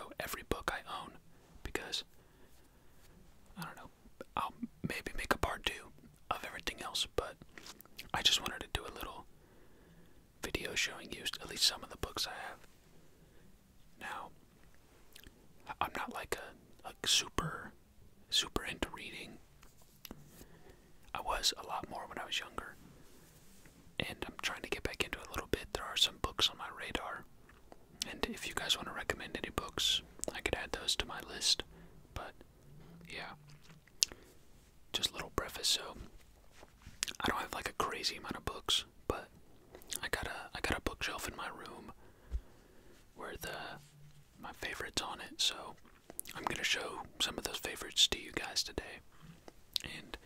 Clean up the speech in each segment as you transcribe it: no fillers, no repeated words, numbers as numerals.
show every book I own because, I don't know, I'll maybe make a part 2 of everything else, but I just wanted to do a little video showing you at least some of the books I have. Now, I'm not like a super into reading. I was a lot more when I was younger, and I'm trying to get back into it a little bit. There are some books on my radar, and if you guys want to recommend any books, I could add those to my list. But yeah, just a little preface. So I don't have like a crazy amount of books, but I got a bookshelf in my room where my favorites on it. So I'm gonna show some of those favorites to you guys today, and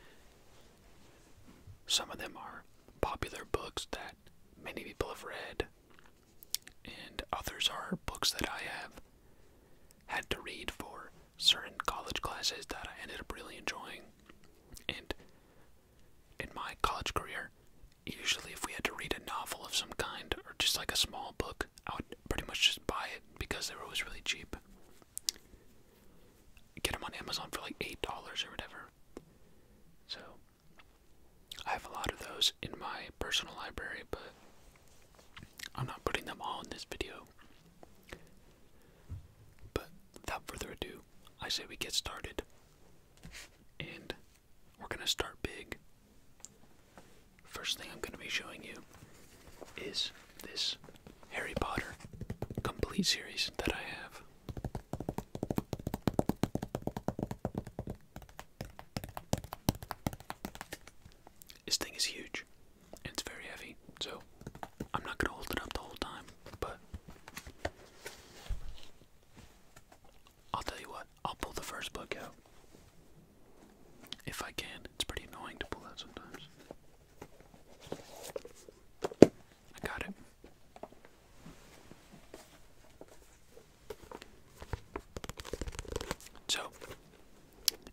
some of them are popular books that many people have read, and others are books that I have had to read for certain college classes that I ended up really enjoying. And in my college career, usually if we had to read a novel of some kind or just like a small book, I would pretty much just buy it because they were always really cheap. Get them on Amazon for like $8 or whatever. So I have a lot of those in my personal library, but I'm not putting them all in this video. But without further ado, I say we get started. And we're gonna start big. First thing I'm gonna be showing you is this Harry Potter complete series that I have. This thing is huge, and it's very heavy, so I'm not gonna hold it up the whole time, but I'll tell you what, I'll pull the first book out. If I can. It's pretty annoying to pull out sometimes. I got it. So,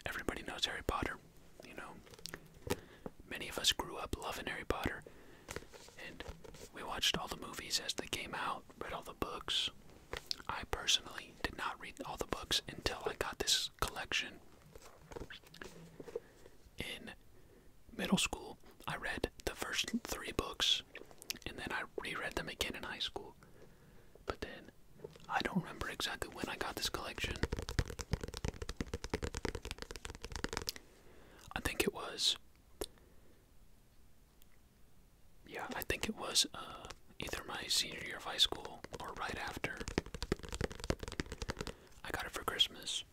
everybody knows Harry Potter, you know. Many of us grew up loving Harry Potter, and we watched all the movies as they came out, read all the books. I personally did not read all the books until I got this collection. In middle school, I read the first 3 books, and then I reread them again in high school. But then, I don't remember exactly when I got this collection. I think it was, either my senior year of high school or right after. I got it for Christmas.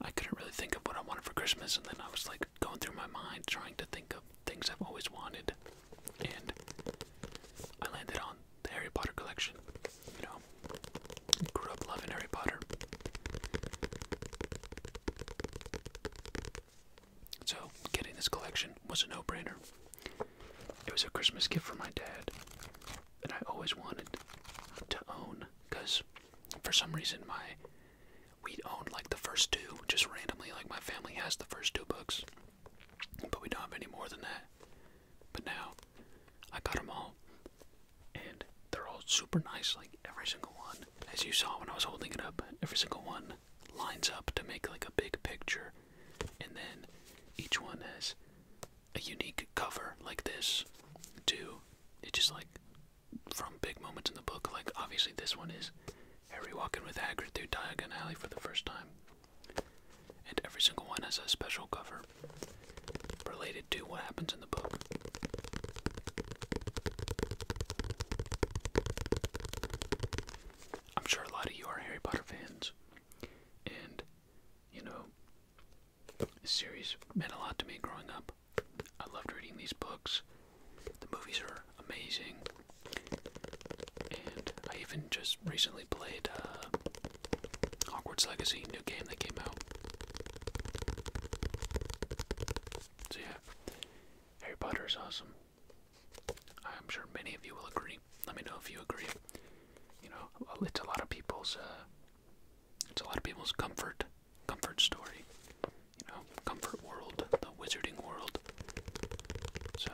I couldn't really think of what I wanted for Christmas, and then I was like going through my mind trying to think of things I've always wanted, and I landed on the Harry Potter collection. You know, grew up loving Harry Potter. So getting this collection was a no-brainer. It was a Christmas gift from my dad that I always wanted to own, because for some reason we owned like the first 2, just randomly, like my family has the first 2 books, but we don't have any more than that. But now, I got them all, and they're all super nice, like every single one. As you saw when I was holding it up, every single one lines up to make like a big picture, and then each one has a unique cover like this, too. It just like, from big moments in the book, like obviously this one is Harry walking with Hagrid through Diagon Alley for the first time. And every single one has a special cover related to what happens in the book. I'm sure a lot of you are Harry Potter fans, and, you know, this series meant a lot to me growing up. I loved reading these books. The movies are amazing, and I even just recently played Hogwarts Legacy, new game that came out. So yeah, Harry Potter is awesome. I'm sure many of you will agree. Let me know if you agree. You know, it's a lot of people's comfort story. You know, comfort world, the wizarding world. So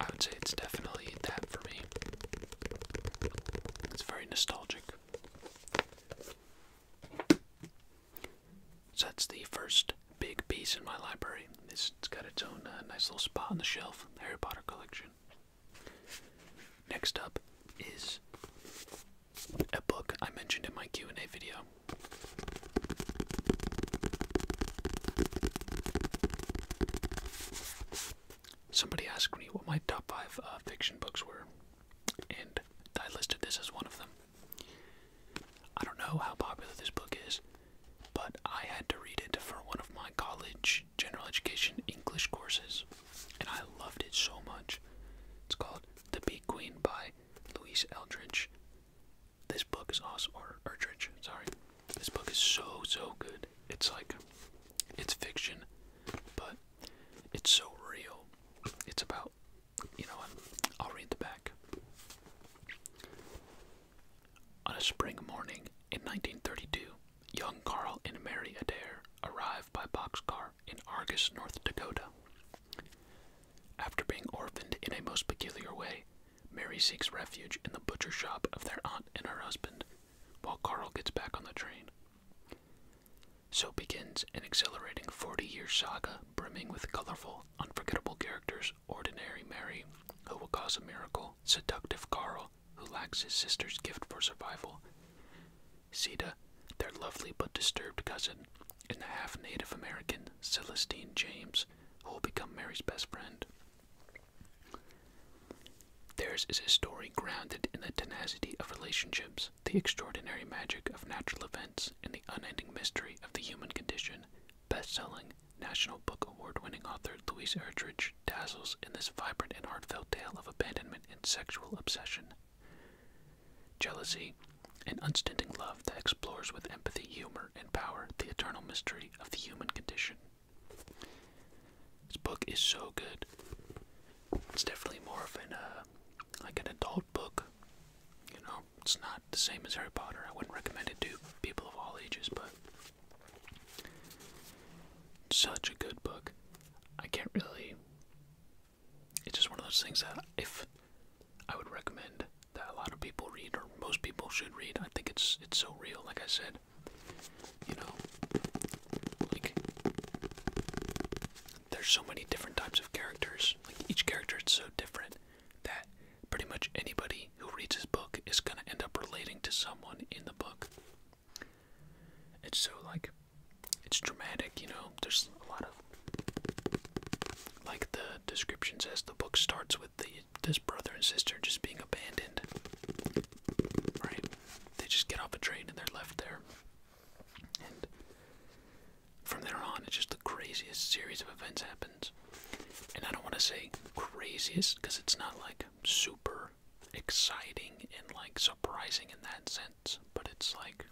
I would say it's definitely that for me. It's very nostalgic. that's the first big piece in my library. It's got its own nice little spot on the shelf, Harry Potter collection. Next up is a book I mentioned in my Q&A video. Somebody asked me what my top 5 fiction books were, and I listed this as one of them. I don't know how popular this book is, but I had to read it for one of my college general education English courses, and I loved it so much. It's called The Bee Queen by Louise Eldridge. This book is awesome, or Erdrich, sorry. This book is so good. It's like, it's fiction, but it's so real. It's about, you know what, I'll read the back. On a spring morning in 1932, young Carl and Mary Adair arrive by boxcar in Argus, North Dakota. After being orphaned in a most peculiar way, Mary seeks refuge in the butcher shop of their aunt and her husband, while Carl gets back on the train. So begins an exhilarating 40-year saga brimming with colorful, unforgettable characters: ordinary Mary, who will cause a miracle; seductive Carl, who lacks his sister's gift for survival; Sita, their lovely but disturbed cousin; and the half-Native American Celestine James, who will become Mary's best friend. Theirs is a story grounded in the tenacity of relationships, the extraordinary magic of natural events, and the unending mystery of the human condition. Best-selling, National Book Award-winning author Louise Erdrich dazzles in this vibrant and heartfelt tale of abandonment and sexual obsession, jealousy, and unstinting love that explores with empathy, humor, and power the eternal mystery of the human condition. This book is so good. It's definitely more of an, like an adult book. You know, it's not the same as Harry Potter. I wouldn't recommend it to people of all ages, but such a good book. I can't really, it's just one of those things that if I would recommend that a lot of people read, or most people should read. I think it's so real, like I said. You know, like, there's so many different types of characters. Like, each character is so different that pretty much anybody who reads this book is gonna end up relating to someone in the book. It's so, like, it's dramatic, you know. There's a lot of, like the description says, the book starts with this brother and sister just being abandoned. Right? They just get off a train and they're left there. And from there on, it's just the craziest series of events happens. And I don't want to say craziest, because it's not like super exciting and like surprising in that sense, but it's like,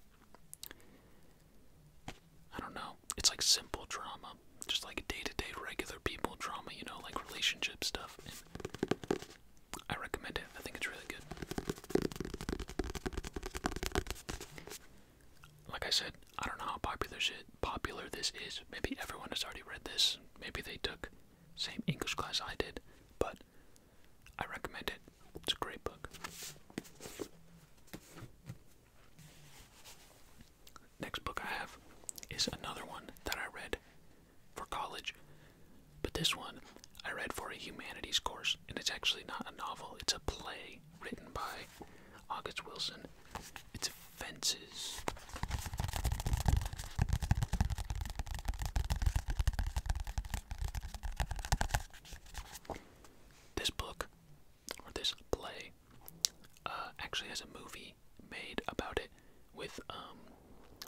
I don't know, it's like simple drama, just like day-to-day regular people drama, you know, like relationship stuff. And I recommend it. I think it's really good. Like I said, I don't know how popular this is. Maybe everyone has already read this. Maybe they took same English class I did, but I recommend it. It's a great book. Next book I have is another one that I read for college, but this one I read for a humanities course, and it's actually not a novel, it's a play written by August Wilson. It's Fences. This book, or this play, actually has a movie made about it with,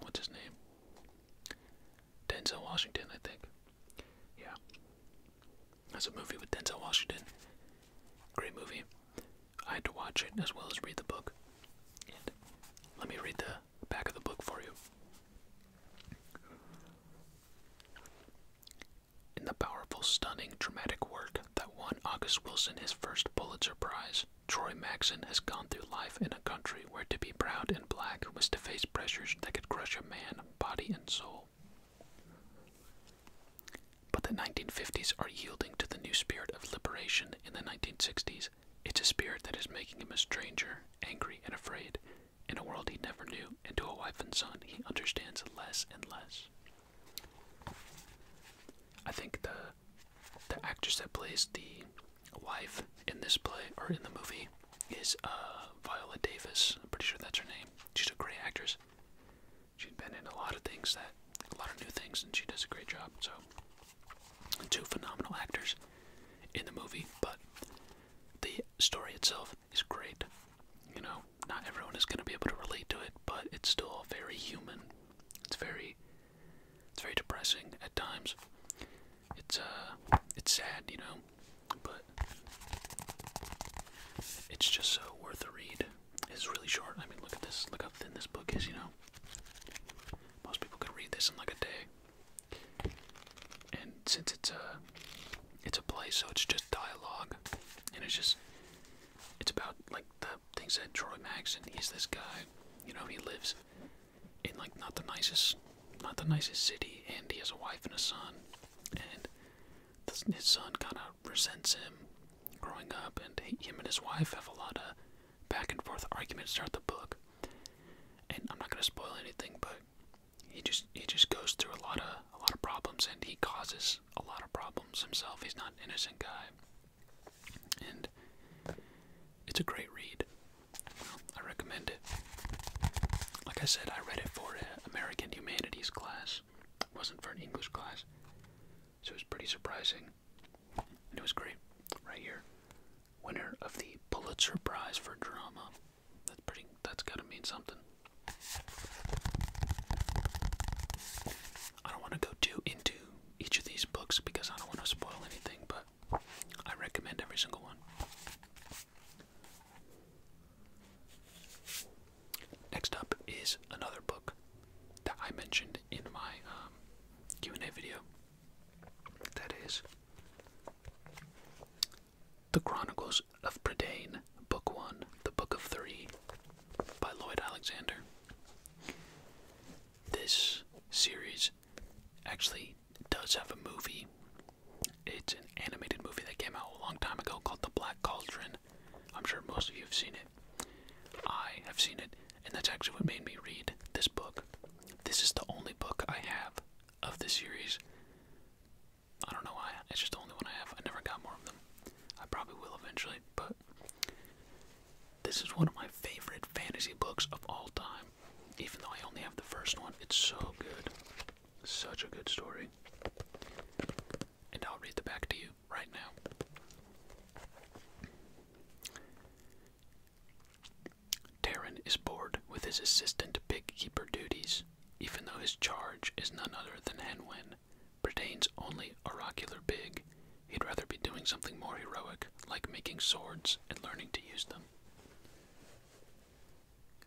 what's his name? Denzel Washington, I think. Yeah. That's a movie with Denzel Washington. Great movie. I had to watch it as well as read the book. And let me read the back of the book for you. In the powerful, stunning, dramatic work that won August Wilson his first Pulitzer Prize, Troy Maxon has gone through life in a country where to be proud and black was to face pressures that could crush a man, body and soul. But the 1950s are yielding to the new spirit of liberation in the 1960s. It's a spirit that is making him a stranger, angry and afraid, in a world he never knew, and to a wife and son he understands less and less. plays the wife in this play, or in the movie, is Viola Davis. I'm pretty sure that's her name. She's a great actress. She's been in a lot of things, a lot of new things, and she does a great job. So, two phenomenal actors in the movie, but the story itself is great. You know, not everyone is going to be able to relate to it, but it's still very human. It's very depressing at times. It's sad, you know, but it's just so worth a read. It's really short. I mean, look at this. Look how thin this book is, you know. Most people could read this in like a day. And since it's a play, so it's just dialogue, and it's about like the things that Troy Maxson. He's this guy, you know. He lives in like not the nicest city, and he has a wife and a son, and his son kind of resents him growing up, and him and his wife have a lot of back and forth arguments throughout the book. And I'm not gonna spoil anything, but he just goes through a lot of problems, and he causes a lot of problems himself. He's not an innocent guy, and it's a great read. I recommend it. Like I said, I read it for an American Humanities class. It wasn't for an English class, so it was pretty surprising, and it was great. Right here, winner of the Pulitzer Prize for Drama. That's gotta mean something. I don't want to go too into each of these books because I don't want to spoil anything, but I recommend every single one. Next up is another book that I mentioned in my Q&A video. That is The Chronicles of Prydain, Book 1, The Book of Three, by Lloyd Alexander. This series actually does have a movie. It's an animated movie that came out a long time ago called The Black Cauldron. I'm sure most of you have seen it. I have seen it, and that's actually what made me read this book. This is the only book I have of this series. I don't know why. It's just the only one I have. I never got more of them. I probably will eventually, but this is one of my favorite fantasy books of all time. Even though I only have the first one, it's so good. Such a good story. And I'll read the back to you right now. Taran is bored with his assistant pig-keeper duties, even though his charge is none other than Henwen, Prydain's only oracular pig. He'd rather be doing something more heroic, like making swords and learning to use them.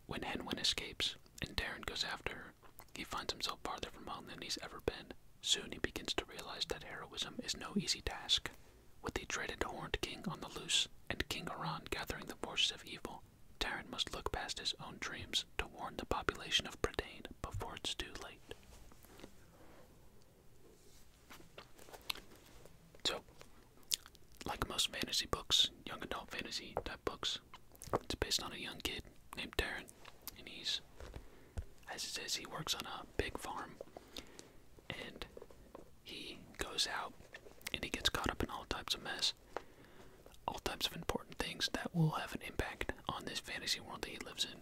When Henwen escapes, and Taran goes after her, he finds himself farther from home than he's ever been. Soon he begins to realize that heroism is no easy task. With the dreaded Horned King on the loose, and King Aran gathering the forces of evil, Taran must look past his own dreams to warn the population of Prydain before it's too late. So, like most fantasy books, young adult fantasy type books, it's based on a young kid named Taran, and he's, as it says, he works on a big farm, and he goes out, and he gets caught up in all types of mess, all types of important things that will have an impact on this fantasy world that he lives in.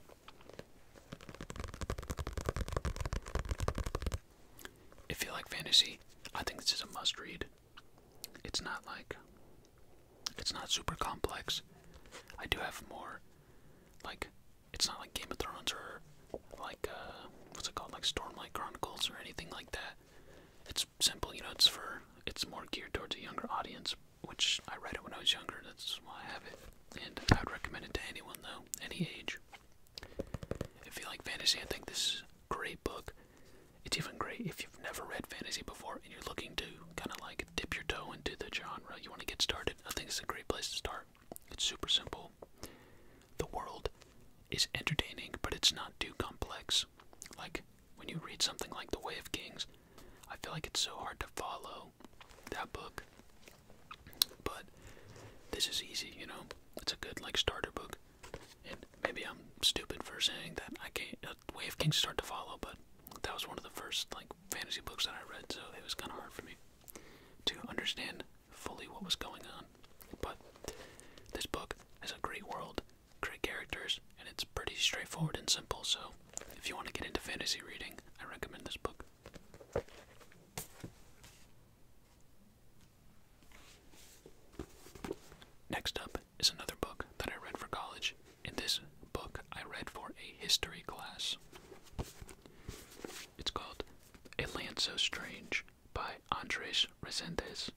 If you like fantasy, I think this is a must-read. It's not super complex. I do have more, like, it's not like Game of Thrones or like, what's it called, like Stormlight Chronicles or anything like that. It's simple, you know, it's more geared towards a younger audience, which I read it when I was younger, that's why I have it. And I would recommend it to anyone, though, any age. If you like fantasy, I think this is a great book. It's even great if you've never read fantasy before and you're looking to kind of like dip your toe into the genre. You want to get started. I think it's a great place to start. It's super simple. The world is entertaining, but it's not too complex. Like, when you read something like The Way of Kings, I feel like it's so hard to follow that book. But this is easy, you know? It's a good, like, starter book. And maybe I'm stupid for saying that I can't, Way of Kings is hard to follow, but that was one of the first, like, fantasy books that I read, so it was kind of hard for me to understand fully what was going on. But this book has a great world, great characters, and it's pretty straightforward and simple, so if you want to get into fantasy reading, I recommend this book. Next up is another book that I read for college. In this book, I read for a history class. It's called A Land So Strange by Andres Reséndez.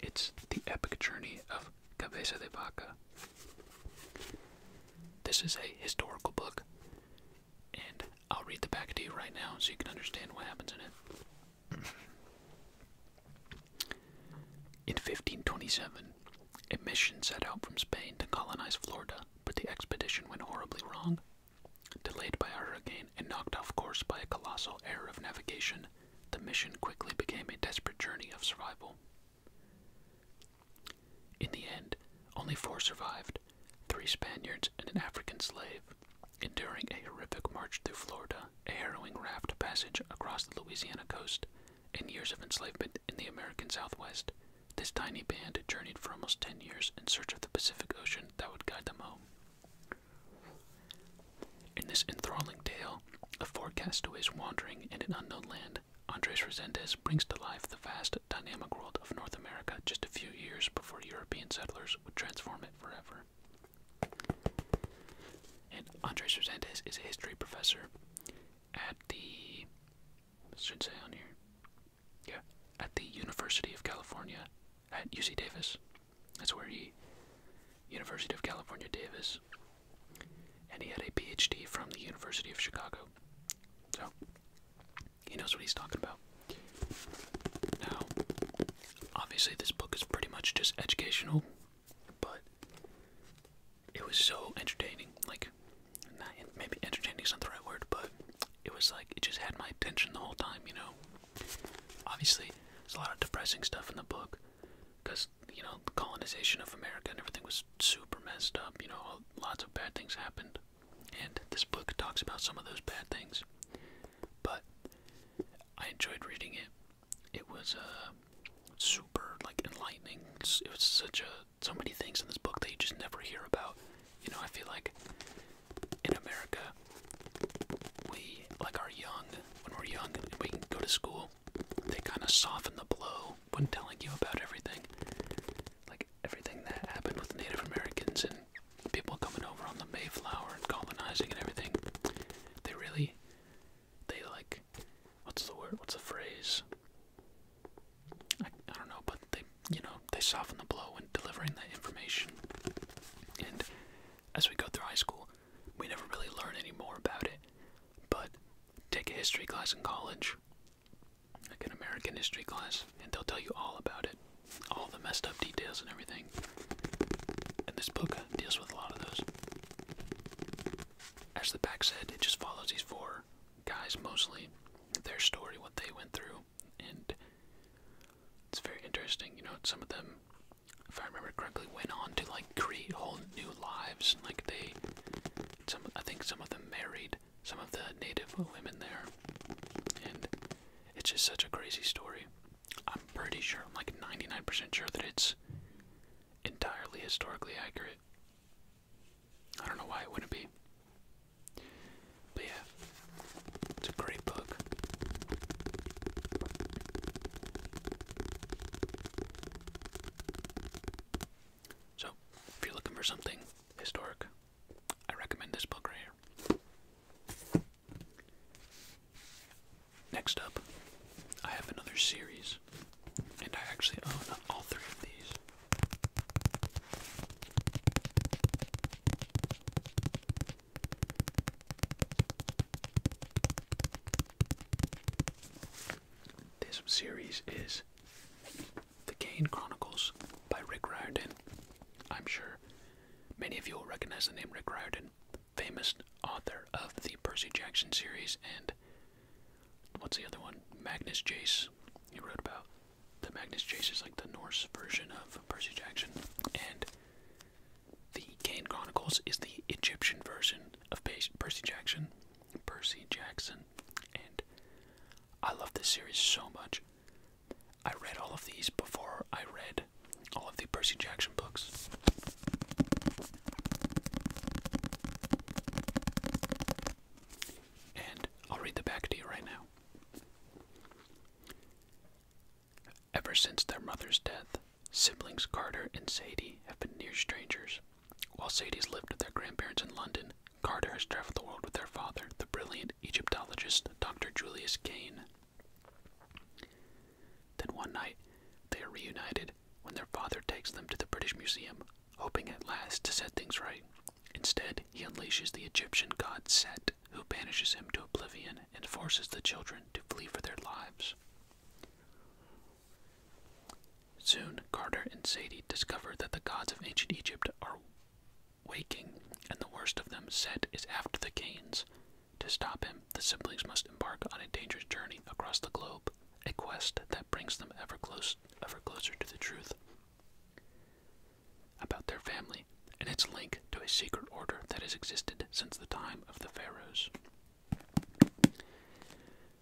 It's the epic journey of Cabeza de Vaca. This is a historical book, and I'll read the back to you right now so you can understand what happens in it. In 1527, a mission set out from Spain to colonize Florida, but the expedition went horribly wrong. Delayed by a hurricane and knocked off course by a colossal error of navigation, the mission quickly became a desperate journey of survival. In the end, only 4 survived, 3 Spaniards and an African slave, enduring a horrific march through Florida, a harrowing raft passage across the Louisiana coast, and years of enslavement in the American Southwest. This tiny band journeyed for almost 10 years in search of the Pacific Ocean that would guide them home. In this enthralling tale of 4 castaways wandering in an unknown land, Andres Reséndez brings to life the vast, dynamic world of North America just a few years before European settlers would transform it forever. And Andres Reséndez is a history professor at the, should say on here, yeah, at the University of California at UC Davis. That's where University of California, Davis. And he had a PhD from the University of Chicago. So, he knows what he's talking about. Now, obviously this book is pretty much just educational, but it was so entertaining. Like, maybe entertaining is not the right word, but it was like, it just had my attention the whole time, you know. Obviously, there's a lot of depressing stuff in the book, because, you know, the colonization of America and everything was super messed up, you know, lots of bad things happened. And this book talks about some of those bad things. But I enjoyed reading it. It was super, like, enlightening. It was so many things in this book that you just never hear about. You know, I feel like in America, we, like, are young. When we're young and we can go to school, they kind of soften the blow when telling you about everything. Like, everything that happened with Native Americans and people coming over on the Mayflower and colonizing and everything. They like, what's the word, what's the phrase? I don't know, but they soften the blow when delivering that information. And as we go through high school, we never really learn any more about it. But take a history class in college, like an American history class, and they'll tell you all about it. All the messed up details and everything. And this book deals with a lot of those. As the back said, it just follows these 4 guys mostly, their story, what they went through, and it's very interesting. You know, some of them, if I remember correctly, went on to like create whole new lives. Like I think some of them married some of the native women there, and it's just such a crazy story. I'm pretty sure, I'm like 99% sure that it's entirely historically accurate. I don't know why it wouldn't be. But yeah, it's a great book. So, if you're looking for something historic, I recommend this book right here. Next up, I have another series, and I actually own all 3 of these. This series is The Kane Chronicles by Rick Riordan. I'm sure many of you will recognize the name Rick Riordan, famous author of the Percy Jackson series, and what's the other one? Magnus Chase. He wrote about the Magnus Chase is like the Norse version of Percy Jackson, and the Kane Chronicles is the Egyptian version of Percy Jackson. And I love this series so much. I read all of these before I read all of the Percy Jackson books. And I'll read the back to you right now. Ever since their mother's death, siblings Carter and Sadie have been near strangers. While Sadie's lived with their grandparents in London, Carter has traveled the world with their father, the brilliant Egyptologist Dr. Julius Kane. Then one night, they are reunited when their father takes them to the British Museum, hoping at last to set things right. Instead, he unleashes the Egyptian god Set, who banishes him to oblivion and forces the children to flee for their lives. Soon, Carter and Sadie discover that the gods of ancient Egypt are waking, and the worst of them, Set, is after the Kanes. To stop him, the siblings must embark on a dangerous journey across the globe, a quest that brings them ever closer to the truth about their family and its link to a secret order that has existed since the time of the pharaohs.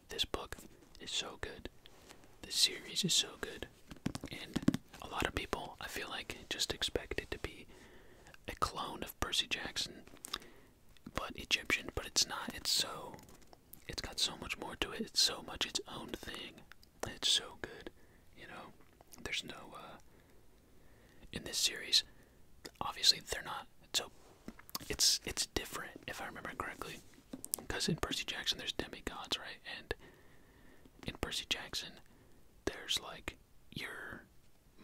This book is so good. This series is so good. And a lot of people, I feel like, just expect it to be a clone of Percy Jackson, but Egyptian, but it's not. It's got so much more to it. It's so much its own thing. It's so good, you know. There's no, in this series, obviously they're not, so, it's different, if I remember correctly, because in Percy Jackson there's demigods, right, and in Percy Jackson, there's, like, your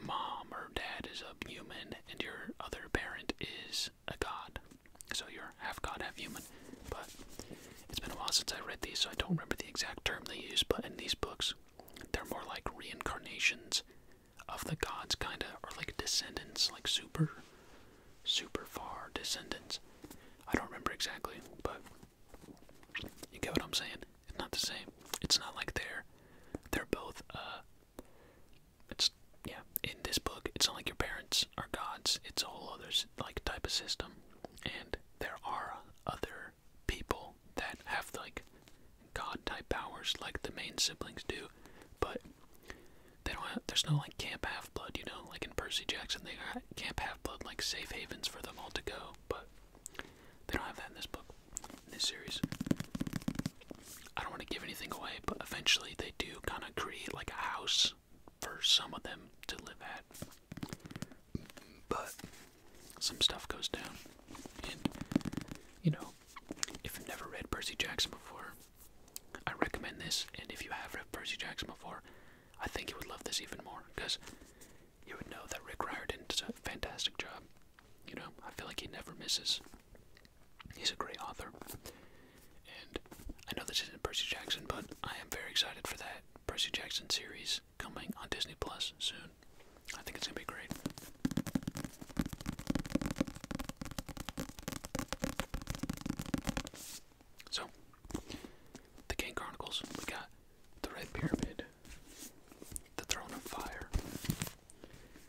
mom or dad is a human, and your other parent is a god, so you're half god, half human, but it's been a while since I read these, so I don't remember the exact term they use, but in these books, they're more like reincarnations of the gods, kinda, or like descendants, like super far descendants. I don't remember exactly, but you get what I'm saying. It's not the same. It's not like they're both, in this book, it's not like your parents are gods. It's a whole other, like, type of system. And there are other people that have, like, god-type powers, like the main siblings do, but they don't have, there's no, like, Camp Half-Blood, you know, like in Percy Jackson, they got Camp Half-Blood, like, safe havens for them all to go, but they don't have that in this book, in this series. I don't want to give anything away, but eventually they do kind of create, like, a house for some of them to live at, but some stuff goes down, and, you know, if you've never read Percy Jackson before, I recommend this, and if you have read Percy Jackson before, I think you would love this even more, because you would know that Rick Riordan does a fantastic job. You know, I feel like he never misses. He's a great author, and I know this isn't Percy Jackson, but I am very excited for that Percy Jackson series coming on Disney Plus soon. I think it's gonna be great. So, the Kane Chronicles, we got the Red Pyramid, the Throne of Fire,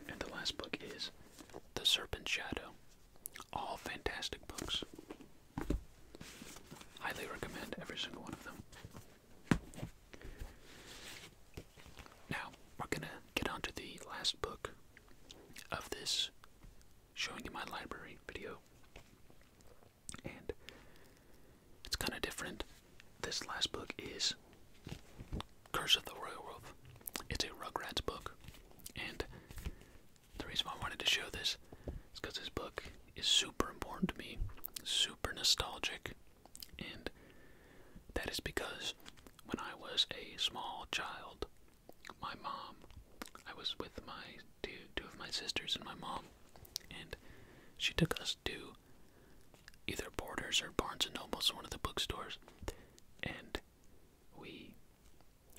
and the last book is The Serpent's Shadow. All fantastic books. Highly recommend every single one of them. Now, we're gonna get on to the last book of this showing you my library video. And it's kind of different. This last book is Curse of the Royal Wolf. It's a Rugrats book. And the reason why I wanted to show this is because this book is super important to me, super nostalgic, and that is because when I was a small child, my mom, I was with my two of my sisters and my mom, and she took us to either Borders or Barnes and Nobles, one of the bookstores, and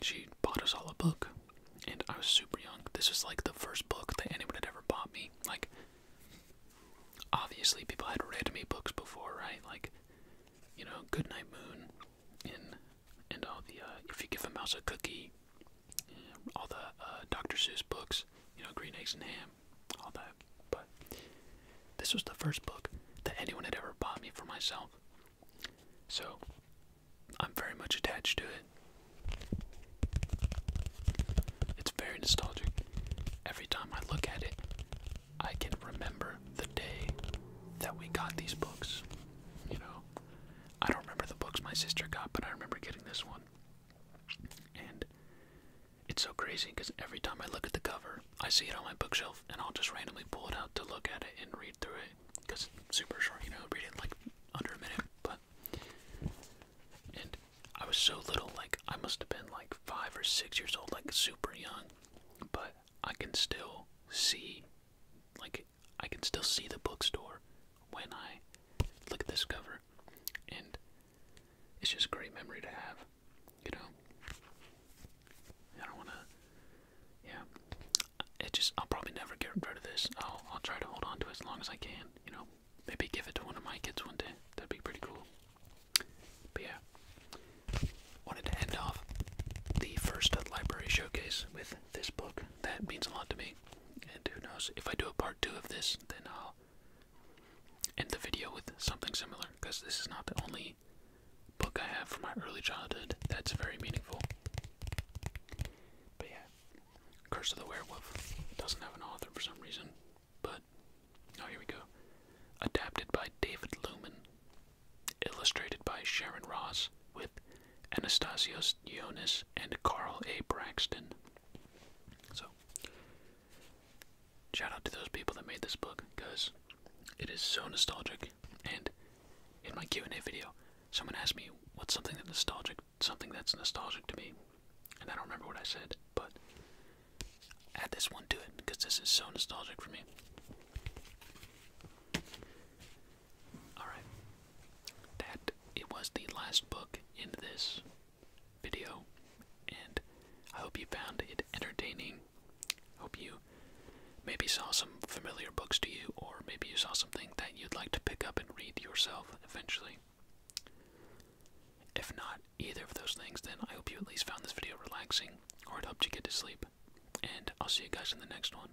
she bought us all a book, and I was super young. This was like the first book that anyone had ever bought me. Like, obviously people had read me books before, right? Like, you know, Goodnight Moon, and all the, If You Give a Mouse a Cookie, all the Dr. Seuss books, you know, Green Eggs and Ham, all that. But this was the first book that anyone had ever bought me for myself. So, I'm very much attached to it. It's very nostalgic. that we got these books. You know, I don't remember the books my sister got, but I remember getting this one. And it's so crazy because every time I look at the cover, I see it on my bookshelf, and I'll just randomly pull it out to look at it and read through it because it's super short. You know, read it like under a minute. But and I was so little, like I must have been like 5 or 6 years old, like super young. But I can still see, like I can still see the bookstore when I look at this cover, and it's just a great memory to have, you know. I don't wanna, yeah. I'll probably never get rid of this. I'll try to hold on to it as long as I can, you know. Maybe give it to one of my kids one day. That'd be pretty cool. But yeah, wanted to end off the first library showcase with this book. That means a lot to me. And who knows, if I do a part 2 of this, then I'll end the video with something similar, because this is not the only book I have from my early childhood that's very meaningful. But yeah, Curse of the Werewolf doesn't have an author for some reason, but oh, here we go. Adapted by David Lumen, illustrated by Sharon Ross, with Anastasios Ionis and Carl A. Braxton. So, shout out to those people that made this book, because it is so nostalgic. And in my Q&A video, someone asked me what's something that's nostalgic to me, and I don't remember what I said, but add this one to it because this is so nostalgic for me. Alright, it was the last book in this video, and I hope you found it entertaining. Hope you maybe saw some familiar books to you, or maybe you saw something that you'd like to pick up and read yourself eventually. If not either of those things, then I hope you at least found this video relaxing, or it helped you get to sleep. And I'll see you guys in the next one.